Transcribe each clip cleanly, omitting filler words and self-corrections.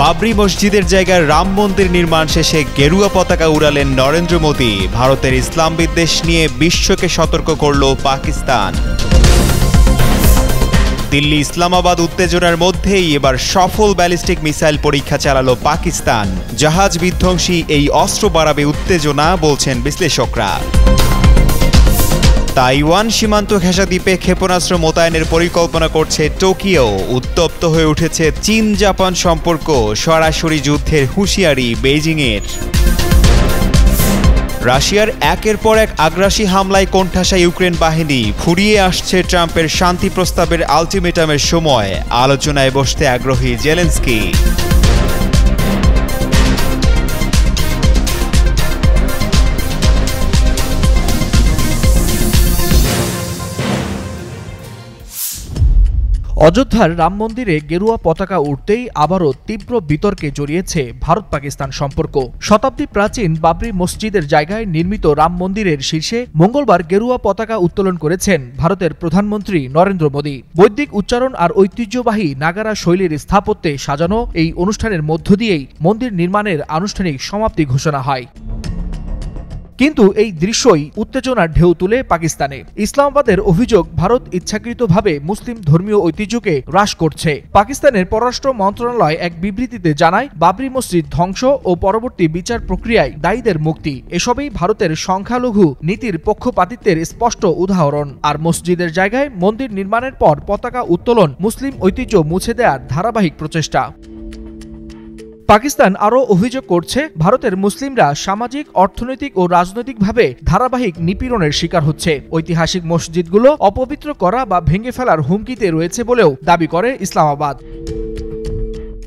বাবরি মসজিদের জায়গায় রাম মন্দির নির্মাণ শেষে গেরুয়া পতাকা উড়ালেন নরেন্দ্র মোদী। ভারতের ইসলাম বিদ্বেষ নিয়ে বিশ্বকে সতর্ক করল পাকিস্তান। দিল্লি ইসলামাবাদ উত্তেজনার মধ্যেই এবার সফল ব্যালিস্টিক মিসাইল পরীক্ষা চালালো পাকিস্তান। জাহাজ বিধ্বংসী এই অস্ত্র বাড়াবে উত্তেজনা, বলছেন বিশ্লেষকরা। তাইওয়ান সীমান্ত ঘেঁষা দ্বীপে ক্ষেপণাস্ত্র মোতায়েনের পরিকল্পনা করছে টোকিও। উত্তপ্ত হয়ে উঠেছে চীন জাপান সম্পর্ক, সরাসরি যুদ্ধের হুঁশিয়ারি বেইজিংয়ের। রাশিয়ার একের পর এক আগ্রাসী হামলায় কোণঠাসা ইউক্রেন বাহিনী। ফুরিয়ে আসছে ট্রাম্পের শান্তি প্রস্তাবের আলটিমেটামের সময়। আলোচনায় বসতে আগ্রহী জেলেনস্কি। অযোধ্যার রাম মন্দিরে গেরুয়া পতাকা উঠতেই আবারও তীব্র বিতর্কে জড়িয়েছে ভারত পাকিস্তান সম্পর্ক। শতাব্দী প্রাচীন বাবরি মসজিদের জায়গায় নির্মিত রাম মন্দিরের শীর্ষে মঙ্গলবার গেরুয়া পতাকা উত্তোলন করেছেন ভারতের প্রধানমন্ত্রী নরেন্দ্র মোদী। বৈদিক উচ্চারণ আর ঐতিহ্যবাহী নাগারা শৈলীর স্থাপত্যে সাজানো এই অনুষ্ঠানের মধ্য দিয়েই মন্দির নির্মাণের আনুষ্ঠানিক সমাপ্তি ঘোষণা হয়। কিন্তু এই দৃশ্যই উত্তেজনার ঢেউ তুলে পাকিস্তানে। ইসলামাবাদের অভিযোগ, ভারত ইচ্ছাকৃতভাবে মুসলিম ধর্মীয় ঐতিহ্যকে হ্রাস করছে। পাকিস্তানের পররাষ্ট্র মন্ত্রণালয় এক বিবৃতিতে জানায়, বাবরি মসজিদ ধ্বংস ও পরবর্তী বিচার প্রক্রিয়ায় দায়ীদের মুক্তি এসবই ভারতের সংখ্যালঘু নীতির পক্ষপাতিত্বের স্পষ্ট উদাহরণ। আর মসজিদের জায়গায় মন্দির নির্মাণের পর পতাকা উত্তোলন মুসলিম ঐতিহ্য মুছে দেওয়ার ধারাবাহিক প্রচেষ্টা। পাকিস্তান আরও অভিযোগ করছে, ভারতের মুসলিমরা সামাজিক, অর্থনৈতিক ও রাজনৈতিকভাবে ধারাবাহিক নিপীড়নের শিকার হচ্ছে। ঐতিহাসিক মসজিদগুলো অপবিত্র করা বা ভেঙে ফেলার হুমকিতে রয়েছে বলেও দাবি করে ইসলামাবাদ।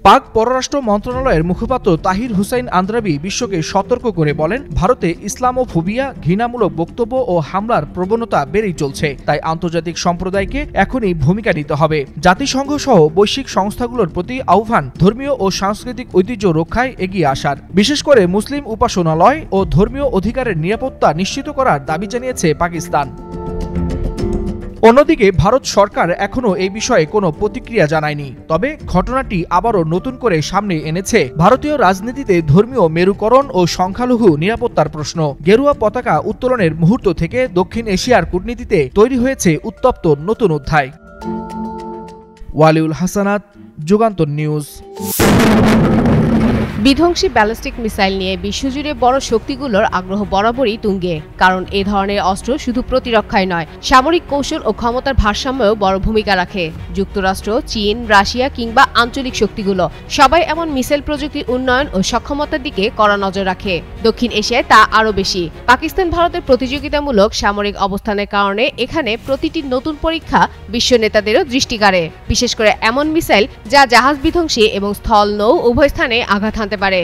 পাক পররাষ্ট্র মন্ত্রণালয়ের মুখপাত্র তাহির হুসাইন আন্দ্রাবি বিশ্বকে সতর্ক করে বলেন, ভারতে ইসলামোফোবিয়া, ঘৃণামূলক বক্তব্য ও হামলার প্রবণতা বেড়েই চলছে। তাই আন্তর্জাতিক সম্প্রদায়কে এখনই ভূমিকা নিতে হবে। জাতিসংঘ সহ বৈশ্বিক সংস্থাগুলোর প্রতি আহ্বান, ধর্মীয় ও সাংস্কৃতিক ঐতিহ্য রক্ষায় এগিয়ে আসার, বিশেষ করে মুসলিম উপাসনালয় ও ধর্মীয় অধিকারের নিরাপত্তা নিশ্চিত করার দাবি জানিয়েছে পাকিস্তান। অন্যদিকে ভারত সরকার এখনও এই বিষয়ে কোনো প্রতিক্রিয়া জানায়নি। তবে ঘটনাটি আবারও নতুন করে সামনে এনেছে ভারতীয় রাজনীতিতে ধর্মীয় মেরুকরণ ও সংখ্যালঘু নিরাপত্তার প্রশ্ন। গেরুয়া পতাকা উত্তোলনের মুহূর্ত থেকে দক্ষিণ এশিয়ার কূটনীতিতে তৈরি হয়েছে উত্তপ্ত নতুন অধ্যায়। ওয়ালিউল হাসানাত, যুগান্তর নিউজ। বিধ্বংসী ব্যালিস্টিক মিসাইল নিয়ে বিশ্বজুড়ে বড় শক্তিগুলোর আগ্রহ বরাবরই তুঙ্গে। কারণ এ ধরনের অস্ত্র শুধু প্রতিরক্ষায় নয়, সামরিক কৌশল ও ক্ষমতার ভারসাম্যেও বড় ভূমিকা রাখে। যুক্তরাষ্ট্র, চীন, রাশিয়া কিংবা আঞ্চলিক শক্তিগুলো সবাই এমন মিসাইল প্রযুক্তির উন্নয়ন ও সক্ষমতার দিকে কড়া নজর রাখে। দক্ষিণ এশিয়ায় তা আরও বেশি। পাকিস্তান ভারতের প্রতিযোগিতামূলক সামরিক অবস্থানের কারণে এখানে প্রতিটি নতুন পরীক্ষা বিশ্ব নেতাদেরও দৃষ্টি কাড়ে। বিশেষ করে এমন মিসাইল যা জাহাজ বিধ্বংসী এবং স্থল নৌ উভয় স্থানে আঘাত হানতে পারে।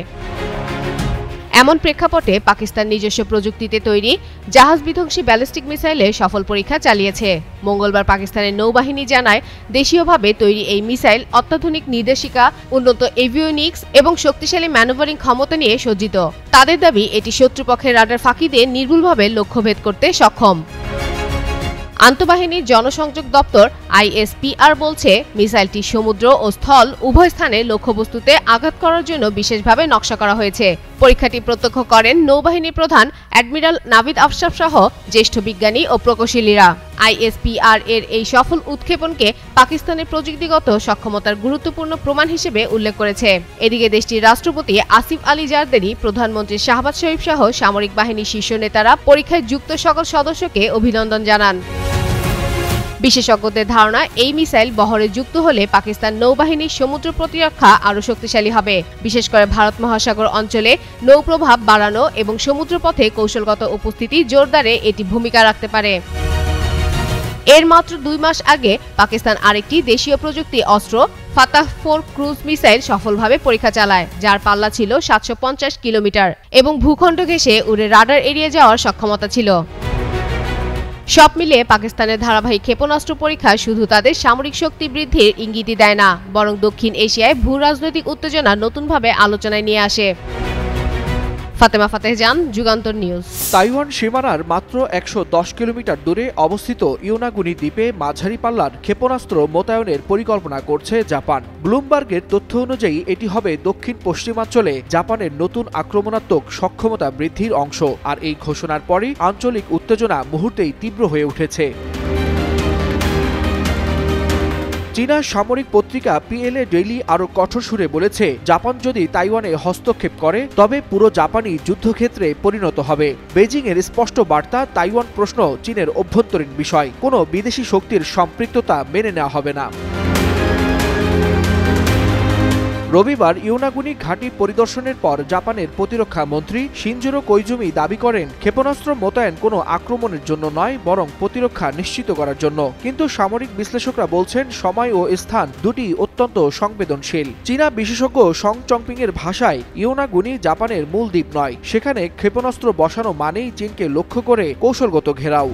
এমন প্রেক্ষাপটে পাকিস্তান নিজস্ব প্রযুক্তিতে তৈরি জাহাজ বিধ্বংসী ব্যালিস্টিক মিসাইলের সফল পরীক্ষা চালিয়েছে। মঙ্গলবার পাকিস্তানের নৌবাহিনী জানায়, দেশীয়ভাবে তৈরি এই মিসাইল অত্যাধুনিক নির্দেশিকা, উন্নত এভিওনিক্স এবং শক্তিশালী ম্যানুভারিং ক্ষমতা নিয়ে সজ্জিত। তাদের দাবি, এটি শত্রুপক্ষের রাডার ফাঁকি দিয়ে নির্ভুলভাবে লক্ষ্যভেদ করতে সক্ষম। আন্তঃবাহিনীর জনসংযোগ দপ্তর ISPR বলছে, মিসাইলটি সমুদ্র ও স্থল উভয় স্থানে লক্ষ্যবস্তুতে আঘাত করার জন্য বিশেষভাবে নকশা করা হয়েছে। পরীক্ষাটি প্রত্যক্ষ করেন নৌবাহিনীর প্রধান অ্যাডমিরাল নাভিদ আফসার সহ জ্যেষ্ঠ বিজ্ঞানী ও প্রকৌশলীরা। ISPR এর এই সফল উৎক্ষেপণকে পাকিস্তানের প্রযুক্তিগত সক্ষমতার গুরুত্বপূর্ণ প্রমাণ হিসেবে উল্লেখ করেছে। এদিকে দেশটির রাষ্ট্রপতি আসিফ আলী জারদারি, প্রধানমন্ত্রী শাহবাজ শরীফ সহ সামরিক বাহিনীর শীর্ষ নেতারা পরীক্ষায় যুক্ত সকল সদস্যকে অভিনন্দন জানান। বিশেষজ্ঞদের ধারণা, এই মিসাইল বহরে যুক্ত হলে পাকিস্তান নৌবাহিনীর সমুদ্র প্রতিরক্ষা আরও শক্তিশালী হবে। বিশেষ করে ভারত মহাসাগর অঞ্চলে নৌপ্রভাব বাড়ানো এবং সমুদ্রপথে কৌশলগত উপস্থিতি জোরদারে এটি ভূমিকা রাখতে পারে। এর মাত্র 2 মাস আগে পাকিস্তান আরেকটি দেশীয় প্রযুক্তি অস্ত্র ফাতাহ 4 ক্রুজ মিসাইল সফলভাবে পরীক্ষা চালায়, যার পাল্লা ছিল 750 কিলোমিটার এবং ভূখণ্ড ঘেঁষে উড়ে রাডার এড়িয়ে যাওয়ার সক্ষমতা ছিল। সব মিলিয়ে পাকিস্তানের ধারাবাহিক ক্ষেপণাস্ত্র পরীক্ষা শুধু তাদের সামরিক শক্তি বৃদ্ধির ইঙ্গিতই দেয় না, বরং দক্ষিণ এশিয়ায় ভূ রাজনৈতিক উত্তেজনা নতুনভাবে আলোচনায় নিয়ে আসে। ফাতেমা ফাতেহজান, যুগান্তর নিউজ। তাইওয়ান সীমানার মাত্র ১১০ কিলোমিটার দূরে অবস্থিত ইয়োনাগুনি দ্বীপে মাঝারি পাল্লার ক্ষেপণাস্ত্র মোতায়েনের পরিকল্পনা করছে জাপান। ব্লুমবার্গের তথ্য অনুযায়ী এটি হবে দক্ষিণ পশ্চিমাঞ্চলে জাপানের নতুন আক্রমণাত্মক সক্ষমতা বৃদ্ধির অংশ। আর এই ঘোষণার পরই আঞ্চলিক উত্তেজনা মুহূর্তেই তীব্র হয়ে উঠেছে। চীনা সামরিক পত্রিকা পিএলএ ডেইলি আরও কঠোর সুরে বলেছে, জাপান যদি তাইওয়ানে হস্তক্ষেপ করে তবে পুরো জাপানই যুদ্ধক্ষেত্রে পরিণত হবে। বেজিংয়ের স্পষ্ট বার্তা, তাইওয়ান প্রশ্ন চীনের অভ্যন্তরীণ বিষয়, কোনো বিদেশি শক্তির সম্পৃক্ততা মেনে নেওয়া হবে না। রবিবার ইয়োনাগুনি ঘাঁটি পরিদর্শনের পর জাপানের প্রতিরক্ষা মন্ত্রী শিনজোরো কোইজুমি দাবি করেন, ক্ষেপণাস্ত্র মোতায়েন কোনো আক্রমণের জন্য নয়, বরং প্রতিরক্ষা নিশ্চিত করার জন্য। কিন্তু সামরিক বিশ্লেষকরা বলছেন, সময় ও স্থান দুটি অত্যন্ত সংবেদনশীল। চীনা বিশেষজ্ঞ সং চংপিং এর ভাষায়, ইয়োনাগুনি জাপানের মূল দ্বীপ নয়, সেখানে ক্ষেপণাস্ত্র বসানো মানেই চীনকে লক্ষ্য করে কৌশলগত ঘেরাও।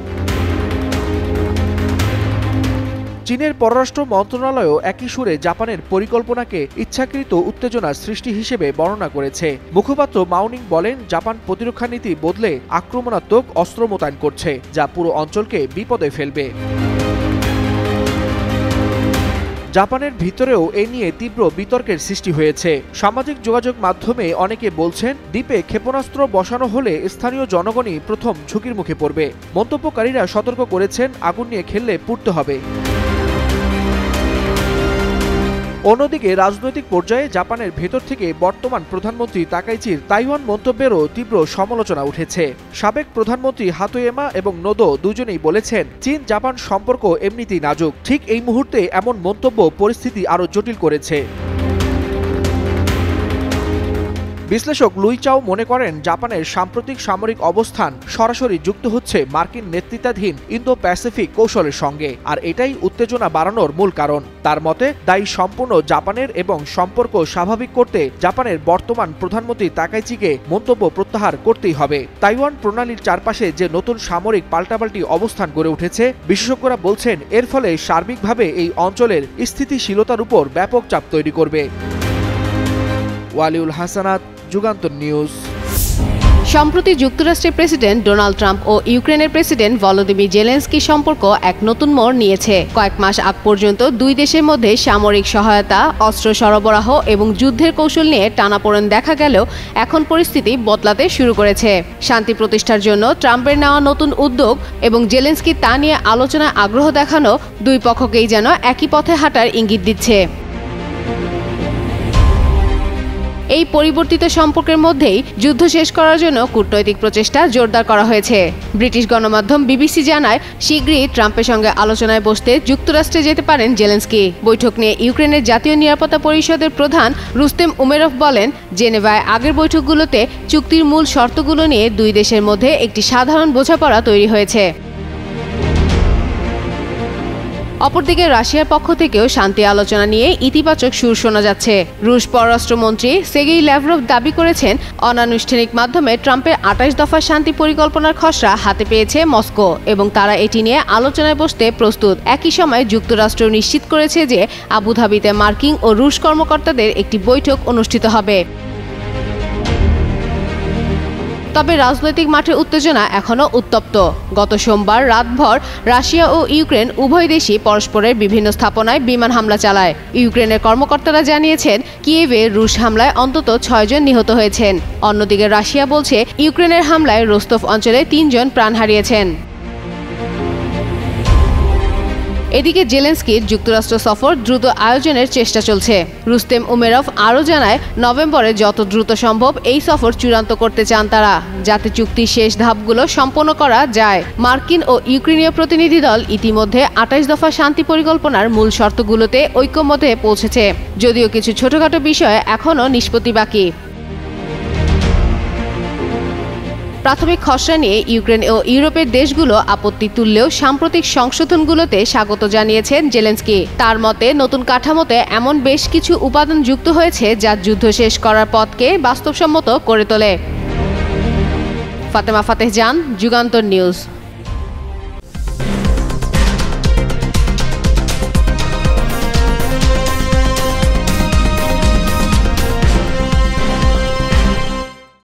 চীনের পররাষ্ট্র মন্ত্রণালয়ও একই সুরে জাপানের পরিকল্পনাকে ইচ্ছাকৃত উত্তেজনার সৃষ্টি হিসেবে বর্ণনা করেছে। মুখপাত্র মাওনিং বলেন, জাপান প্রতিরক্ষা নীতি বদলে আক্রমণাত্মক অস্ত্র মোতায়েন করছে, যা পুরো অঞ্চলকে বিপদে ফেলবে। জাপানের ভিতরেও এ নিয়ে তীব্র বিতর্কের সৃষ্টি হয়েছে। সামাজিক যোগাযোগ মাধ্যমে অনেকে বলছেন, দ্বীপে ক্ষেপণাস্ত্র বসানো হলে স্থানীয় জনগণই প্রথম ঝুঁকির মুখে পড়বে। মন্তব্যকারীরা সতর্ক করেছেন, আগুন নিয়ে খেললে পুড়তে হবে। অন্যদিকে রাজনৈতিক পর্যায়ে জাপানের ভেতর থেকে বর্তমান প্রধানমন্ত্রী তাকাইচির তাইওয়ান মন্তব্যেরও তীব্র সমালোচনা উঠেছে। সাবেক প্রধানমন্ত্রী হাতোয়েমা এবং নোদো দুজনেই বলেছেন, চীন জাপান সম্পর্ক এমনিতেই নাজুক। ঠিক এই মুহূর্তে এমন মন্তব্য পরিস্থিতি আরও জটিল করেছে। বিশ্লেষক লুই চাও মনে করেন, জাপানের সাম্প্রতিক সামরিক অবস্থান সরাসরি যুক্ত হচ্ছে মার্কিন নেতৃত্বাধীন ইন্দো প্যাসিফিক কৌশলের সঙ্গে, আর এটাই উত্তেজনা বাড়ানোর মূল কারণ। তার মতে, দায়ী সম্পূর্ণ জাপানের এবং সম্পর্ক স্বাভাবিক করতে জাপানের বর্তমান প্রধানমন্ত্রী তাকাইচিকে মন্তব্য প্রত্যাহার করতেই হবে। তাইওয়ান প্রণালীর চারপাশে যে নতুন সামরিক পাল্টাপাল্টি অবস্থান গড়ে উঠেছে, বিশেষজ্ঞরা বলছেন, এর ফলে সার্বিকভাবে এই অঞ্চলের স্থিতিশীলতার উপর ব্যাপক চাপ তৈরি করবে। ওয়ালিউল হাসানাত, যুগান্তর নিউজ। সম্প্রতি যুক্তরাষ্ট্রের প্রেসিডেন্ট ডোনাল্ড ট্রাম্প ও ইউক্রেনের প্রেসিডেন্ট ভলোদিমির জেলেনস্কির সম্পর্ক এক নতুন মোড় নিয়েছে। কয়েক মাস আগ পর্যন্ত দুই দেশের মধ্যে সামরিক সহায়তা, অস্ত্র সরবরাহ এবং যুদ্ধের কৌশল নিয়ে টানাপোড়েন দেখা গেলেও এখন পরিস্থিতি বদলাতে শুরু করেছে। শান্তি প্রতিষ্ঠার জন্য ট্রাম্পের নেওয়া নতুন উদ্যোগ এবং জেলেনস্কি তা নিয়ে আলোচনায় আগ্রহ দেখানো দুই পক্ষকেই যেন একই পথে হাঁটার ইঙ্গিত দিচ্ছে। এই পরিবর্তিত সম্পর্কের মধ্যেই যুদ্ধ শেষ করার জন্য কূটনৈতিক প্রচেষ্টা জোরদার করা হয়েছে। ব্রিটিশ গণমাধ্যম বিবিসি জানায়, শীঘ্রই ট্রাম্পের সঙ্গে আলোচনায় বসতে যুক্তরাষ্ট্রে যেতে পারেন জেলেনস্কি। বৈঠক নিয়ে ইউক্রেনের জাতীয় নিরাপত্তা পরিষদের প্রধান রুস্তেম উমেরভ বলেন, জেনেভায় আগের বৈঠকগুলোতে চুক্তির মূল শর্তগুলো নিয়ে দুই দেশের মধ্যে একটি সাধারণ বোঝাপড়া তৈরি হয়েছে। অপরদিকে রাশিয়ার পক্ষ থেকেও শান্তি আলোচনা নিয়ে ইতিবাচক সুর শোনা যাচ্ছে। রুশ পররাষ্ট্রমন্ত্রী সের্গেই ল্যাভরভ দাবি করেছেন, অনানুষ্ঠানিক মাধ্যমে ট্রাম্পের ২৮ দফা শান্তি পরিকল্পনার খসড়া হাতে পেয়েছে মস্কো এবং তারা এটি নিয়ে আলোচনায় বসতে প্রস্তুত। একই সময় যুক্তরাষ্ট্র নিশ্চিত করেছে যে আবুধাবিতে মার্কিন ও রুশ কর্মকর্তাদের একটি বৈঠক অনুষ্ঠিত হবে। তবে রাজনৈতিক মাঠের উত্তেজনা এখনও উত্তপ্ত। গত সোমবার রাতভর রাশিয়া ও ইউক্রেন উভয় দেশই পরস্পরের বিভিন্ন স্থাপনায় বিমান হামলা চালায়। ইউক্রেনের কর্মকর্তারা জানিয়েছেন, কিয়েভে রুশ হামলায় অন্তত ৬ জন নিহত হয়েছেন। অন্যদিকে রাশিয়া বলছে, ইউক্রেনের হামলায় রোস্তভ অঞ্চলে ৩ জন প্রাণ হারিয়েছেন। এদিকে জেলেনস্কির যুক্তরাষ্ট্র সফর দ্রুত আয়োজনের চেষ্টা চলছে। রুস্তেম উমেরভ আরও জানায়, নভেম্বরে যত দ্রুত সম্ভব এই সফর চূড়ান্ত করতে চান তারা, যাতে চুক্তির শেষ ধাপগুলো সম্পন্ন করা যায়। মার্কিন ও ইউক্রেনীয় প্রতিনিধি দল ইতিমধ্যে ২৮ দফা শান্তি পরিকল্পনার মূল শর্তগুলোতে ঐক্যমতে পৌঁছেছে, যদিও কিছু ছোটখাটো বিষয়ে এখনও নিষ্পত্তি বাকি। প্রাথমিক খসড়া নিয়ে ইউক্রেন ও ইউরোপের দেশগুলো আপত্তি তুললেও সাম্প্রতিক সংশোধনগুলোতে স্বাগত জানিয়েছেন জেলেনস্কি। তার মতে, নতুন কাঠামোতে এমন বেশ কিছু উপাদান যুক্ত হয়েছে যা যুদ্ধ শেষ করার পথকে বাস্তবসম্মত করে তোলে। ফাতেমা ফাতেহজান, যুগান্তর নিউজ।